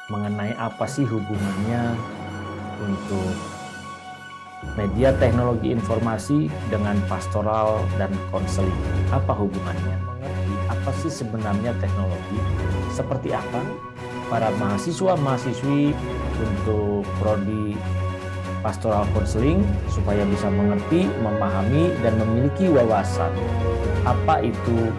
mengenai apa sih hubungannya untuk media teknologi informasi dengan pastoral dan konseling. Apa hubungannya? Mengerti apa sih sebenarnya teknologi? Seperti apa para mahasiswa-mahasiswi untuk prodi pastoral konseling supaya bisa mengerti, memahami, dan memiliki wawasan apa itu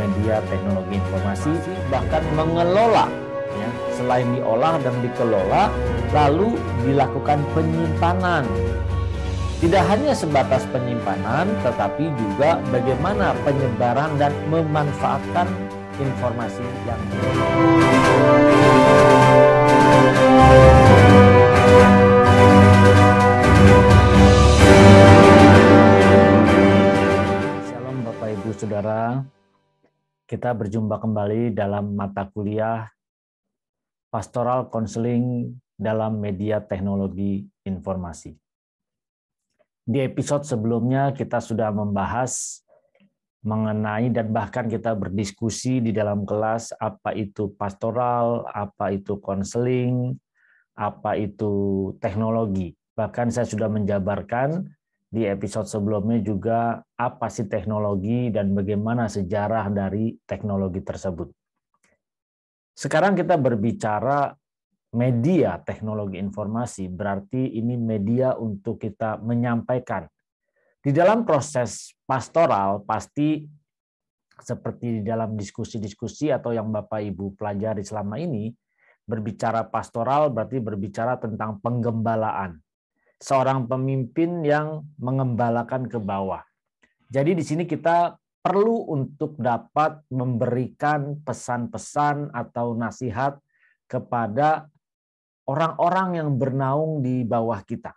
media teknologi informasi, bahkan mengelola, ya, selain diolah dan dikelola, lalu dilakukan penyimpanan. Tidak hanya sebatas penyimpanan, tetapi juga bagaimana penyebaran dan memanfaatkan informasi yang Shalom Bapak Ibu Saudara, kita berjumpa kembali dalam mata kuliah Pastoral Konseling dalam Media Teknologi Informasi. Di episode sebelumnya kita sudah membahas mengenai dan bahkan kita berdiskusi di dalam kelas apa itu pastoral, apa itu konseling, apa itu teknologi. Bahkan saya sudah menjabarkan di episode sebelumnya juga apa sih teknologi dan bagaimana sejarah dari teknologi tersebut. Sekarang kita berbicara media teknologi informasi, berarti ini media untuk kita menyampaikan. Di dalam proses pastoral, pasti seperti di dalam diskusi-diskusi atau yang Bapak Ibu pelajari selama ini, berbicara pastoral berarti berbicara tentang penggembalaan. Seorang pemimpin yang mengembalakan ke bawah. Jadi di sini kita perlu untuk dapat memberikan pesan-pesan atau nasihat kepada orang-orang yang bernaung di bawah kita.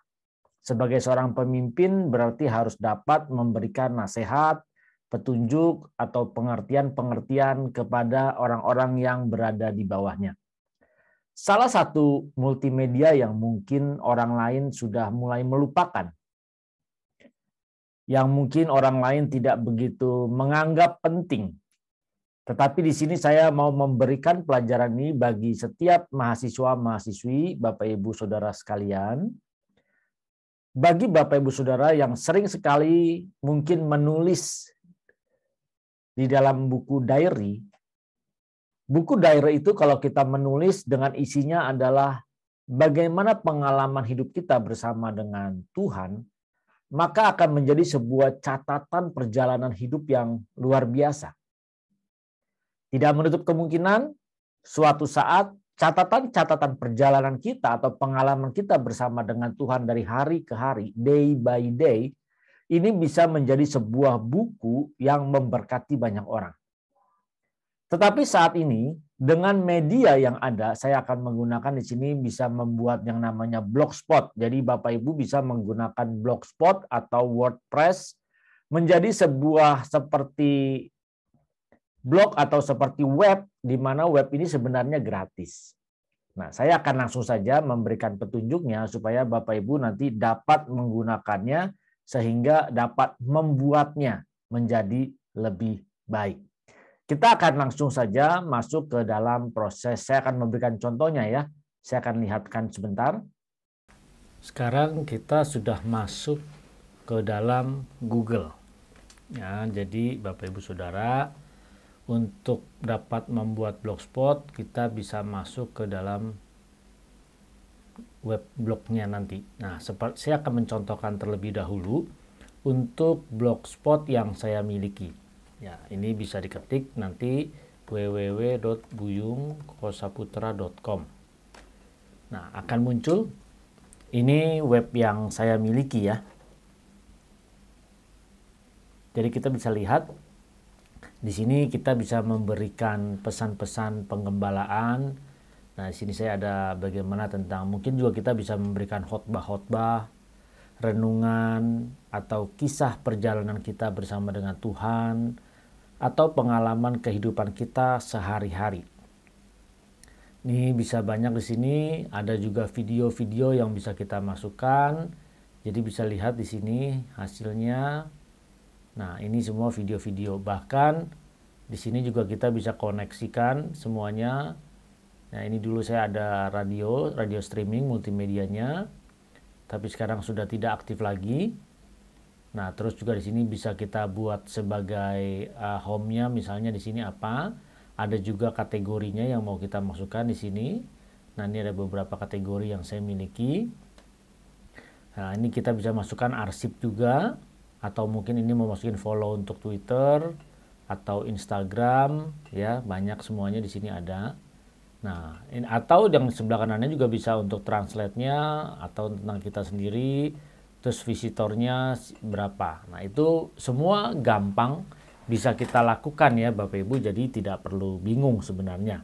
Sebagai seorang pemimpin berarti harus dapat memberikan nasihat, petunjuk, atau pengertian-pengertian kepada orang-orang yang berada di bawahnya. Salah satu multimedia yang mungkin orang lain sudah mulai melupakan, yang mungkin orang lain tidak begitu menganggap penting. Tetapi di sini saya mau memberikan pelajaran ini bagi setiap mahasiswa-mahasiswi, Bapak Ibu Saudara sekalian. Bagi Bapak Ibu Saudara yang sering sekali mungkin menulis di dalam buku diary itu kalau kita menulis dengan isinya adalah bagaimana pengalaman hidup kita bersama dengan Tuhan, maka akan menjadi sebuah catatan perjalanan hidup yang luar biasa. Tidak menutup kemungkinan suatu saat catatan-catatan perjalanan kita atau pengalaman kita bersama dengan Tuhan dari hari ke hari, day by day, ini bisa menjadi sebuah buku yang memberkati banyak orang. Tetapi saat ini, dengan media yang ada, saya akan menggunakan di sini bisa membuat yang namanya blogspot. Jadi Bapak Ibu bisa menggunakan blogspot atau WordPress menjadi sebuah seperti blog atau seperti web, di mana web ini sebenarnya gratis. Nah, saya akan langsung saja memberikan petunjuknya supaya Bapak Ibu nanti dapat menggunakannya sehingga dapat membuatnya menjadi lebih baik. Kita akan langsung saja masuk ke dalam proses. Saya akan memberikan contohnya ya. Saya akan lihatkan sebentar. Sekarang kita sudah masuk ke dalam Google. Ya, jadi Bapak Ibu Saudara, untuk dapat membuat blogspot, kita bisa masuk ke dalam web blognya nanti. Nah, saya akan mencontohkan terlebih dahulu untuk blogspot yang saya miliki. Ya, ini bisa diketik nanti www.buyungkosaputra.com. Nah, akan muncul. Ini web yang saya miliki ya. Jadi kita bisa lihat. Di sini kita bisa memberikan pesan-pesan penggembalaan. Nah, di sini saya ada bagaimana tentang, mungkin juga kita bisa memberikan khotbah-khotbah, renungan, atau kisah perjalanan kita bersama dengan Tuhan, atau pengalaman kehidupan kita sehari-hari. Ini bisa banyak di sini, ada juga video-video yang bisa kita masukkan. Jadi bisa lihat di sini hasilnya. Nah, ini semua video-video. Bahkan di sini juga kita bisa koneksikan semuanya Nah, ini dulu saya ada radio streaming multimedianya, tapi sekarang sudah tidak aktif lagi. Nah, terus juga di sini bisa kita buat sebagai home-nya, misalnya di sini apa? Ada juga kategorinya yang mau kita masukkan di sini. Nah, ini ada beberapa kategori yang saya miliki. Nah, ini kita bisa masukkan arsip juga, atau mungkin ini mau masukin follow untuk Twitter atau Instagram, ya, banyak semuanya di sini ada. Nah, atau yang sebelah kanannya juga bisa untuk translate-nya atau tentang kita sendiri, terus visitornya berapa. Nah, itu semua gampang bisa kita lakukan ya Bapak Ibu, jadi tidak perlu bingung sebenarnya.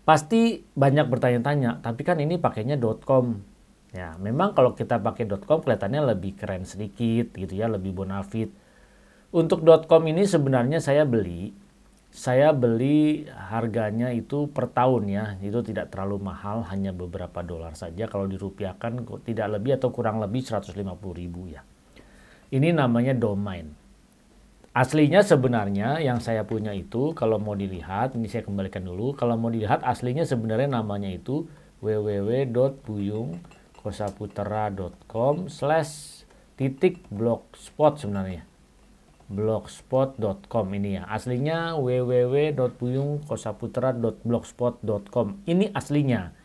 Pasti banyak bertanya-tanya, tapi kan ini pakainya .com. Ya, memang kalau kita pakai .com kelihatannya lebih keren sedikit gitu ya, lebih bonafit. Untuk .com ini sebenarnya saya beli harganya itu per tahun ya, itu tidak terlalu mahal, hanya beberapa dolar saja kalau dirupiahkan, tidak lebih atau kurang lebih 150.000 ya. Ini namanya domain. Aslinya sebenarnya yang saya punya itu kalau mau dilihat, ini saya kembalikan dulu, kalau mau dilihat aslinya sebenarnya namanya itu www.buyungkosaputra.com/blogspot sebenarnya. blogspot.com ini ya. Aslinya www.buyungkosaputra.blogspot.com. Ini aslinya.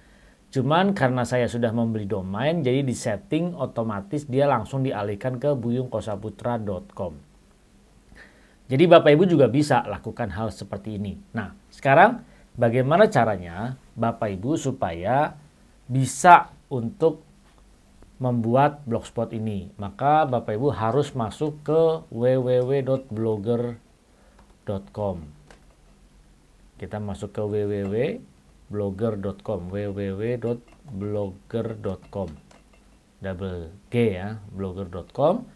Cuman karena saya sudah membeli domain, jadi di setting otomatis dia langsung dialihkan ke buyungkosaputra.com. Jadi Bapak Ibu juga bisa lakukan hal seperti ini. Nah, sekarang bagaimana caranya Bapak Ibu supaya bisa untuk membuat blogspot ini? Maka Bapak Ibu harus masuk ke www.blogger.com. Kita masuk ke www.blogger.com, www.blogger.com. Double G ya, blogger.com.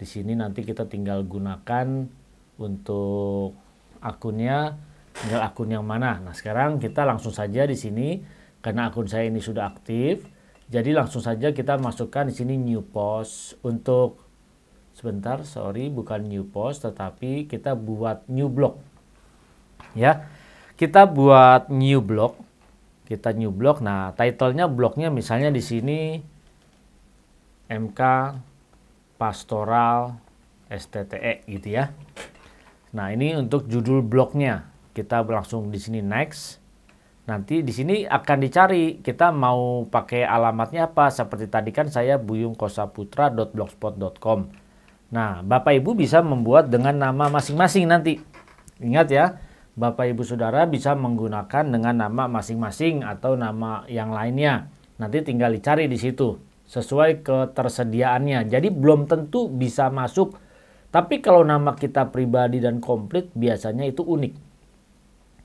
Di sini nanti kita tinggal gunakan untuk akunnya, tinggal akun yang mana. Nah, sekarang kita langsung saja di sini karena akun saya ini sudah aktif. Jadi langsung saja kita masukkan di sini new post. Untuk sebentar, sorry, bukan new post tetapi kita buat new blog. Ya. Kita buat new blog. Kita new blog. Nah, title-nya blognya misalnya di sini MK Pastoral STTE gitu ya. Nah, ini untuk judul blognya. Kita langsung di sini next. Nanti di sini akan dicari kita mau pakai alamatnya apa. Seperti tadi kan saya buyungkosaputra.blogspot.com. Nah, Bapak Ibu bisa membuat dengan nama masing-masing nanti. Ingat ya, Bapak Ibu Saudara bisa menggunakan dengan nama masing-masing atau nama yang lainnya. Nanti tinggal dicari di situ sesuai ketersediaannya. Jadi belum tentu bisa masuk. Tapi kalau nama kita pribadi dan komplit biasanya itu unik.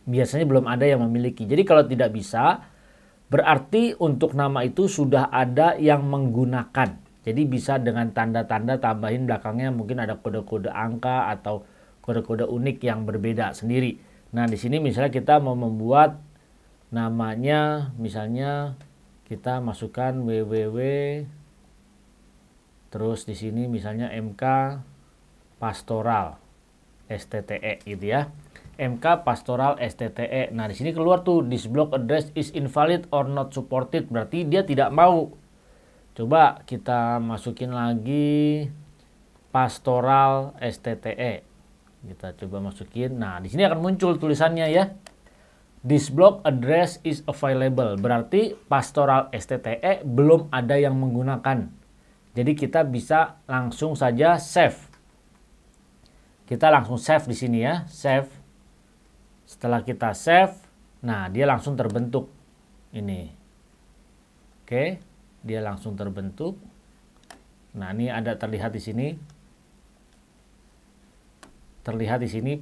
Biasanya belum ada yang memiliki. Jadi kalau tidak bisa, berarti untuk nama itu sudah ada yang menggunakan. Jadi bisa dengan tanda-tanda tambahin belakangnya mungkin ada kode-kode angka atau kode-kode unik yang berbeda sendiri. Nah, di sini misalnya kita mau membuat namanya, misalnya kita masukkan www, terus di sini misalnya MK Pastoral STTE gitu ya. MK Pastoral STTE. Nah, di sini keluar tuh this blog address is invalid or not supported. Berarti dia tidak mau. Coba kita masukin lagi Pastoral STTE. Kita coba masukin. Nah, di sini akan muncul tulisannya ya. This blog address is available. Berarti Pastoral STTE belum ada yang menggunakan. Jadi kita bisa langsung saja save. Kita langsung save di sini ya, save. Setelah kita save, nah dia langsung terbentuk ini. Oke, dia langsung terbentuk. Nah, ini ada terlihat di sini. Terlihat di sini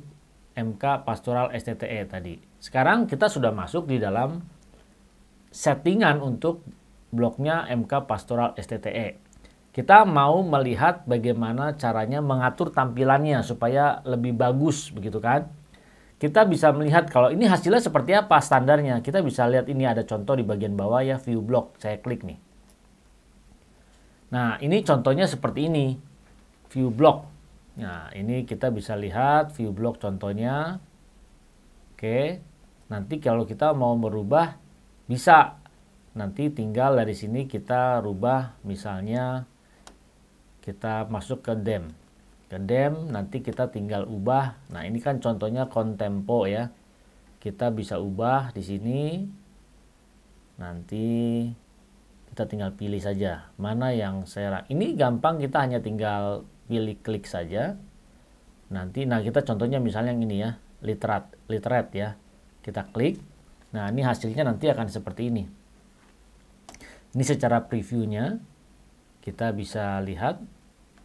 MK Pastoral STTE tadi. Sekarang kita sudah masuk di dalam settingan untuk blognya MK Pastoral STTE. Kita mau melihat bagaimana caranya mengatur tampilannya supaya lebih bagus begitu kan. Kita bisa melihat kalau ini hasilnya seperti apa standarnya. Kita bisa lihat ini ada contoh di bagian bawah ya, view blog. Saya klik nih. Nah, ini contohnya seperti ini. View blog. Nah, ini kita bisa lihat view blog contohnya. Oke. Nanti kalau kita mau merubah bisa. Nanti tinggal dari sini kita rubah, misalnya kita masuk ke dem. Ke dem nanti kita tinggal ubah. Nah, ini kan contohnya kontempo ya. Kita bisa ubah di sini. Nanti kita tinggal pilih saja mana yang saya. Ini gampang, kita hanya tinggal pilih klik saja. Nanti nah kita contohnya misalnya yang ini ya, literate ya. Kita klik. Nah, ini hasilnya nanti akan seperti ini. Ini secara previewnya kita bisa lihat.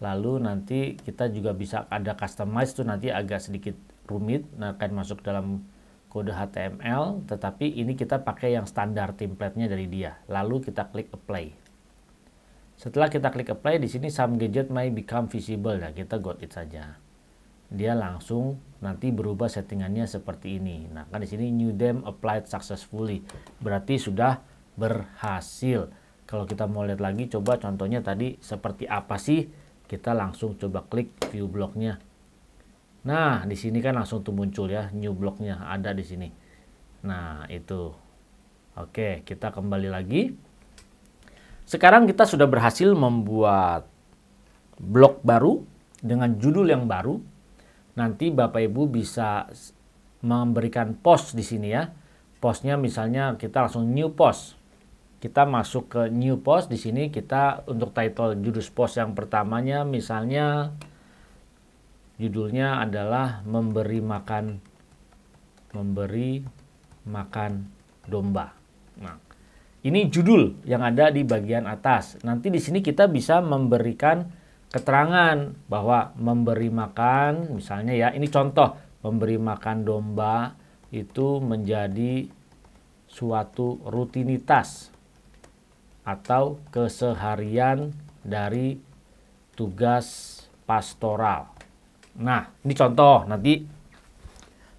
Lalu nanti kita juga bisa ada customize tuh, nanti agak sedikit rumit, nah akan masuk dalam kode HTML, tetapi ini kita pakai yang standar template-nya dari dia. Lalu kita klik apply. Setelah kita klik apply, di sini some gadget may become visible. Nah, kita got it saja. Dia langsung nanti berubah settingannya seperti ini. Nah, kan di sini new dem applied successfully. Berarti sudah berhasil. Kalau kita mau lihat lagi, coba contohnya tadi seperti apa sih? Kita langsung coba klik view blocknya. Nah, di sini kan langsung tuh muncul ya, new blocknya ada di sini. Nah, itu. Oke, kita kembali lagi. Sekarang kita sudah berhasil membuat blog baru dengan judul yang baru. Nanti Bapak Ibu bisa memberikan post di sini ya. Postnya misalnya kita langsung new post. Kita masuk ke new post, di sini kita untuk title judul post yang pertamanya misalnya judulnya adalah memberi makan domba. Nah, ini judul yang ada di bagian atas. Nanti di sini kita bisa memberikan keterangan bahwa memberi makan, misalnya ya, ini contoh memberi makan domba itu menjadi suatu rutinitas atau keseharian dari tugas pastoral. Nah, ini contoh, nanti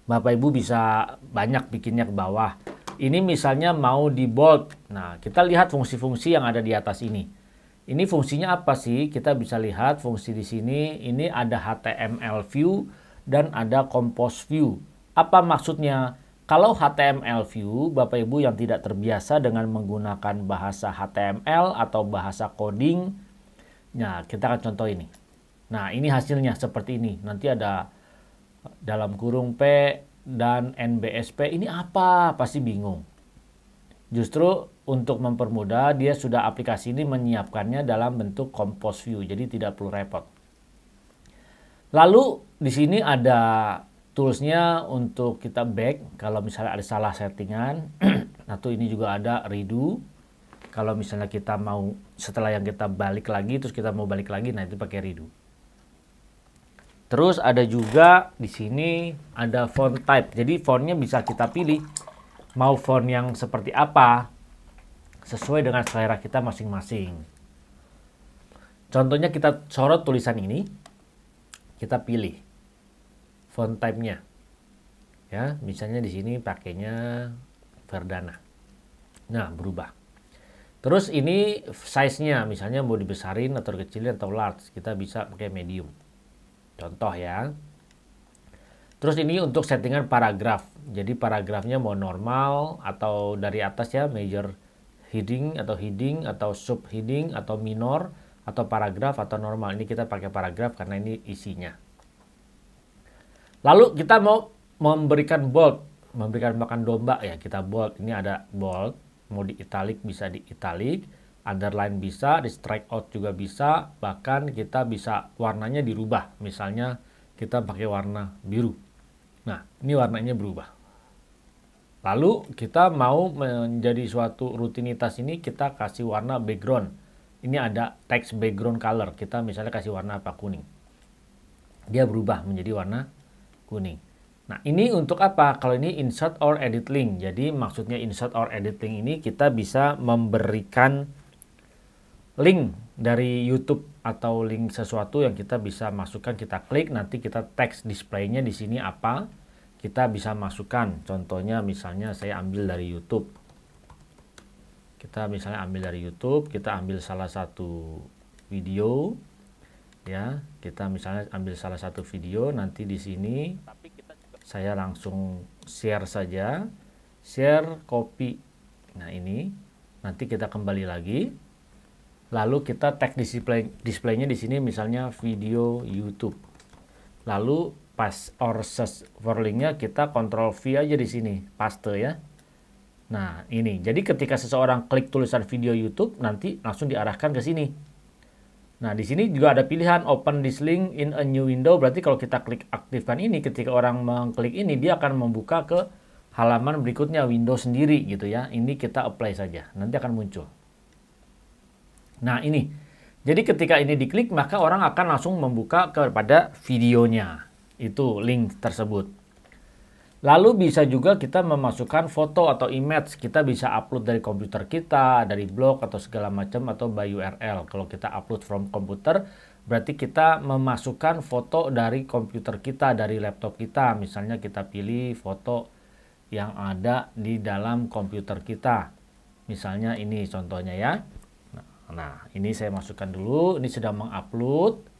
Bapak Ibu bisa banyak bikinnya ke bawah. Ini misalnya mau di bold. Nah, kita lihat fungsi-fungsi yang ada di atas ini. Ini fungsinya apa sih? Kita bisa lihat fungsi di sini. Ini ada HTML view dan ada compose view. Apa maksudnya? Kalau HTML view, Bapak Ibu yang tidak terbiasa dengan menggunakan bahasa HTML atau bahasa coding, nah kita akan contoh ini. Nah, ini hasilnya seperti ini. Nanti ada dalam kurung P dan NBSP. Ini apa? Pasti bingung. Justru untuk mempermudah, dia sudah aplikasi ini menyiapkannya dalam bentuk compose view, jadi tidak perlu repot. Lalu di sini ada toolsnya untuk kita back kalau misalnya ada salah settingan. Atau ini juga ada redo. Kalau misalnya kita mau setelah yang kita balik lagi terus kita mau balik lagi, nah itu pakai redo. Terus ada juga di sini ada font type. Jadi fontnya bisa kita pilih mau font yang seperti apa sesuai dengan selera kita masing-masing. Contohnya kita sorot tulisan ini, kita pilih font type-nya. Ya, misalnya di sini pakainya Verdana. Nah, berubah. Terus ini size-nya, misalnya mau dibesarin atau dikecilin atau large, kita bisa pakai medium. Contoh ya. Terus ini untuk settingan paragraf. Jadi paragrafnya mau normal atau dari atas ya, major heading atau sub heading atau minor atau paragraf atau normal. Ini kita pakai paragraf karena ini isinya. Lalu kita mau memberikan bold, memberikan makan domba ya, kita bold. Ini ada bold, mau di italic bisa di italic, underline bisa, di strike out juga bisa, bahkan kita bisa warnanya dirubah. Misalnya kita pakai warna biru. Nah, ini warnanya berubah. Lalu kita mau menjadi suatu rutinitas ini, kita kasih warna background. Ini ada text background color. Kita misalnya kasih warna apa? Kuning. Dia berubah menjadi warna kuning. Nah, ini untuk apa? Kalau ini insert or edit link. Jadi maksudnya insert or edit link ini kita bisa memberikan link dari YouTube atau link sesuatu yang kita bisa masukkan, kita klik, nanti kita text display-nya di sini apa? Kita bisa masukkan. Contohnya misalnya saya ambil dari YouTube. Kita misalnya ambil dari YouTube, kita ambil salah satu video ya. Kita misalnya ambil salah satu video, nanti di sini saya langsung share saja. share copy. Nah, ini nanti kita kembali lagi. Lalu kita tag displaynya di sini misalnya video YouTube. Lalu pas or search for linknya kita Ctrl V aja di sini, paste ya. Nah, ini. Jadi ketika seseorang klik tulisan video YouTube, nanti langsung diarahkan ke sini. Nah, di sini juga ada pilihan open this link in a new window. Berarti kalau kita klik aktifkan ini, ketika orang mengklik ini, dia akan membuka ke halaman berikutnya, window sendiri gitu ya. Ini kita apply saja, nanti akan muncul. Nah, ini. Jadi ketika ini diklik, maka orang akan langsung membuka kepada videonya. Itu link tersebut. Lalu bisa juga kita memasukkan foto atau image. Kita bisa upload dari komputer kita, dari blog atau segala macam, atau by URL. Kalau kita upload from komputer, berarti kita memasukkan foto dari komputer kita, dari laptop kita. Misalnya kita pilih foto yang ada di dalam komputer kita. Misalnya ini contohnya ya. Nah, ini saya masukkan dulu. Ini sudah mengupload.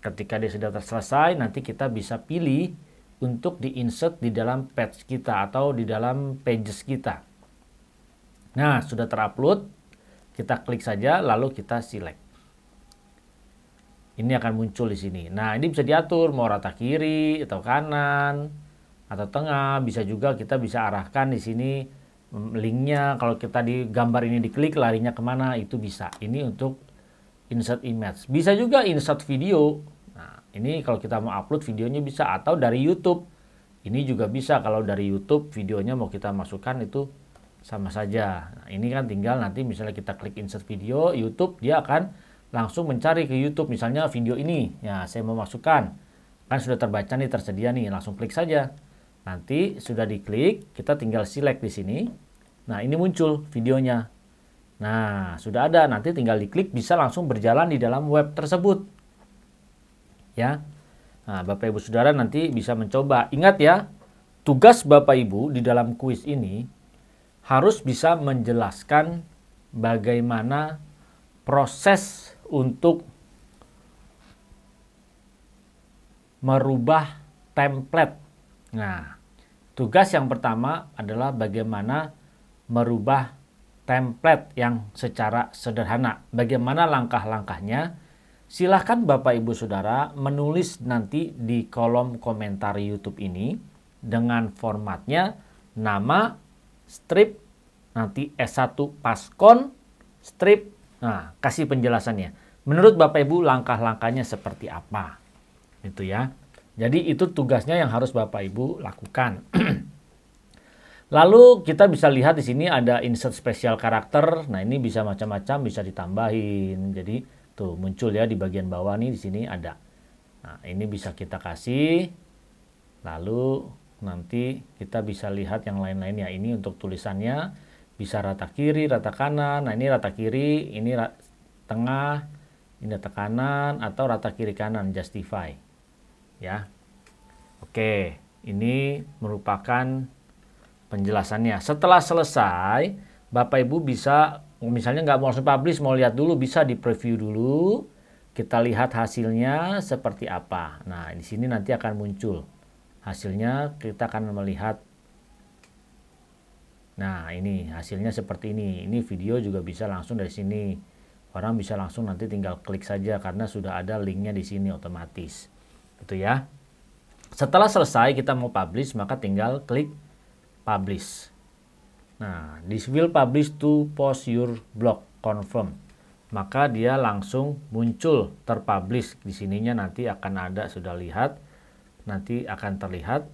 Ketika dia sudah selesai, nanti kita bisa pilih untuk di-insert di dalam page kita atau di dalam pages kita. Nah, sudah terupload. Kita klik saja, lalu kita select. Ini akan muncul di sini. Nah, ini bisa diatur mau rata kiri atau kanan atau tengah. Bisa juga kita bisa arahkan di sini linknya. Kalau kita di gambar ini diklik, larinya kemana, itu bisa. Ini untuk insert image. Bisa juga insert video. Nah, ini kalau kita mau upload videonya bisa, atau dari YouTube. Ini juga bisa, kalau dari YouTube videonya mau kita masukkan itu sama saja. Nah, ini kan tinggal nanti misalnya kita klik insert video, YouTube dia akan langsung mencari ke YouTube. Misalnya video ini, ya saya mau masukkan. Kan sudah terbaca nih, tersedia nih, langsung klik saja. Nanti sudah diklik, kita tinggal select di sini. Nah, ini muncul videonya. Nah, sudah ada, nanti tinggal diklik bisa langsung berjalan di dalam web tersebut. Ya. Nah, Bapak Ibu Saudara nanti bisa mencoba. Ingat ya, tugas Bapak Ibu di dalam kuis ini harus bisa menjelaskan bagaimana proses untuk merubah template. Nah, tugas yang pertama adalah bagaimana merubah template yang secara sederhana. Bagaimana langkah-langkahnya? Silahkan Bapak Ibu Saudara menulis nanti di kolom komentar YouTube ini dengan formatnya nama, strip, nanti S1 paskon, strip. Nah, kasih penjelasannya. Menurut Bapak Ibu langkah-langkahnya seperti apa? Itu ya. Jadi itu tugasnya yang harus Bapak Ibu lakukan. Lalu kita bisa lihat di sini ada insert special karakter. Nah, ini bisa macam-macam, bisa ditambahin. Jadi tuh muncul ya di bagian bawah nih, di sini ada. Nah, ini bisa kita kasih. Lalu nanti kita bisa lihat yang lain-lainnya. Ini untuk tulisannya bisa rata kiri, rata kanan. Nah, ini rata kiri, ini tengah, ini rata kanan atau rata kiri kanan, justify. Ya. Oke, ini merupakan penjelasannya. Setelah selesai, Bapak Ibu bisa misalnya nggak mau langsung publish, mau lihat dulu, bisa di preview dulu. Kita lihat hasilnya seperti apa. Nah, di sini nanti akan muncul hasilnya. Kita akan melihat. Nah, ini hasilnya seperti ini. Ini video juga bisa langsung dari sini. Orang bisa langsung nanti tinggal klik saja karena sudah ada linknya di sini otomatis. Itu ya. Setelah selesai kita mau publish, maka tinggal klik publish. Nah, this will publish to post your blog confirm. Maka dia langsung muncul terpublish. Di sininya nanti akan ada, sudah lihat. Nanti akan terlihat.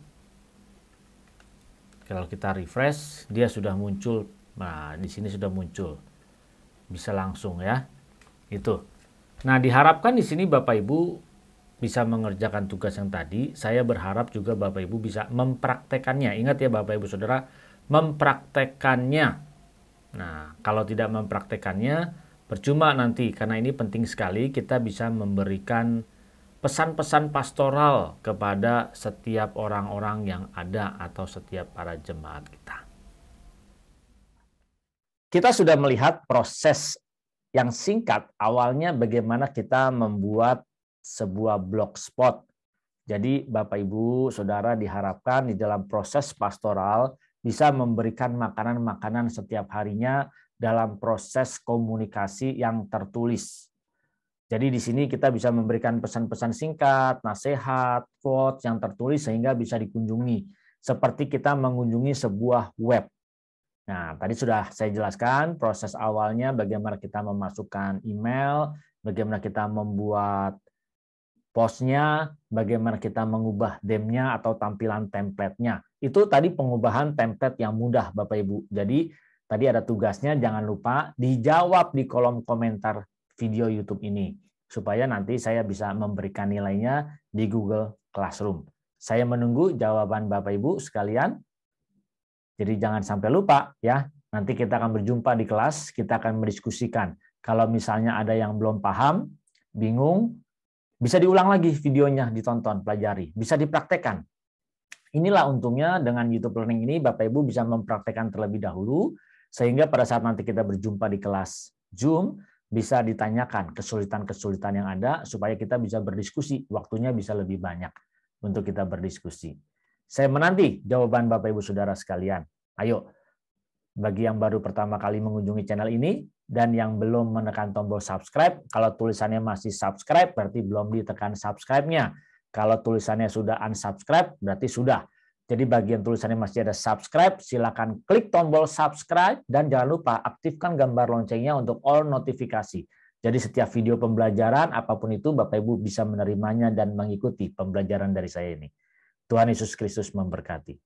Kalau kita refresh, dia sudah muncul. Nah, di sini sudah muncul. Bisa langsung ya. Itu. Nah, diharapkan di sini Bapak Ibu bisa mengerjakan tugas yang tadi. Saya berharap juga Bapak Ibu bisa mempraktekannya. Ingat ya Bapak Ibu Saudara, mempraktekannya. Nah, kalau tidak mempraktekannya, percuma nanti. Karena ini penting sekali, kita bisa memberikan pesan-pesan pastoral kepada setiap orang-orang yang ada atau setiap para jemaat kita. Kita sudah melihat proses yang singkat awalnya bagaimana kita membuat sebuah blogspot. Jadi Bapak Ibu Saudara diharapkan di dalam proses pastoral bisa memberikan makanan-makanan setiap harinya dalam proses komunikasi yang tertulis. Jadi di sini kita bisa memberikan pesan-pesan singkat, nasihat, quotes yang tertulis sehingga bisa dikunjungi. Seperti kita mengunjungi sebuah web. Nah, tadi sudah saya jelaskan proses awalnya bagaimana kita memasukkan email, bagaimana kita membuat postnya, bagaimana kita mengubah theme-nya atau tampilan template-nya. Itu tadi pengubahan template yang mudah, Bapak Ibu. Jadi tadi ada tugasnya, jangan lupa dijawab di kolom komentar video YouTube ini, supaya nanti saya bisa memberikan nilainya di Google Classroom. Saya menunggu jawaban Bapak Ibu sekalian. Jadi jangan sampai lupa ya. Nanti kita akan berjumpa di kelas, kita akan mendiskusikan. Kalau misalnya ada yang belum paham, bingung, bisa diulang lagi videonya, ditonton, pelajari, bisa dipraktekkan. Inilah untungnya dengan YouTube Learning ini Bapak Ibu bisa mempraktekkan terlebih dahulu, sehingga pada saat nanti kita berjumpa di kelas Zoom, bisa ditanyakan kesulitan-kesulitan yang ada, supaya kita bisa berdiskusi, waktunya bisa lebih banyak untuk kita berdiskusi. Saya menanti jawaban Bapak Ibu Saudara sekalian. Ayo, bagi yang baru pertama kali mengunjungi channel ini, dan yang belum menekan tombol subscribe, kalau tulisannya masih subscribe, berarti belum ditekan subscribe-nya. Kalau tulisannya sudah unsubscribe, berarti sudah. Jadi bagian tulisannya masih ada subscribe, silakan klik tombol subscribe, dan jangan lupa aktifkan gambar loncengnya untuk all notifikasi. Jadi setiap video pembelajaran, apapun itu, Bapak Ibu bisa menerimanya dan mengikuti pembelajaran dari saya ini. Tuhan Yesus Kristus memberkati.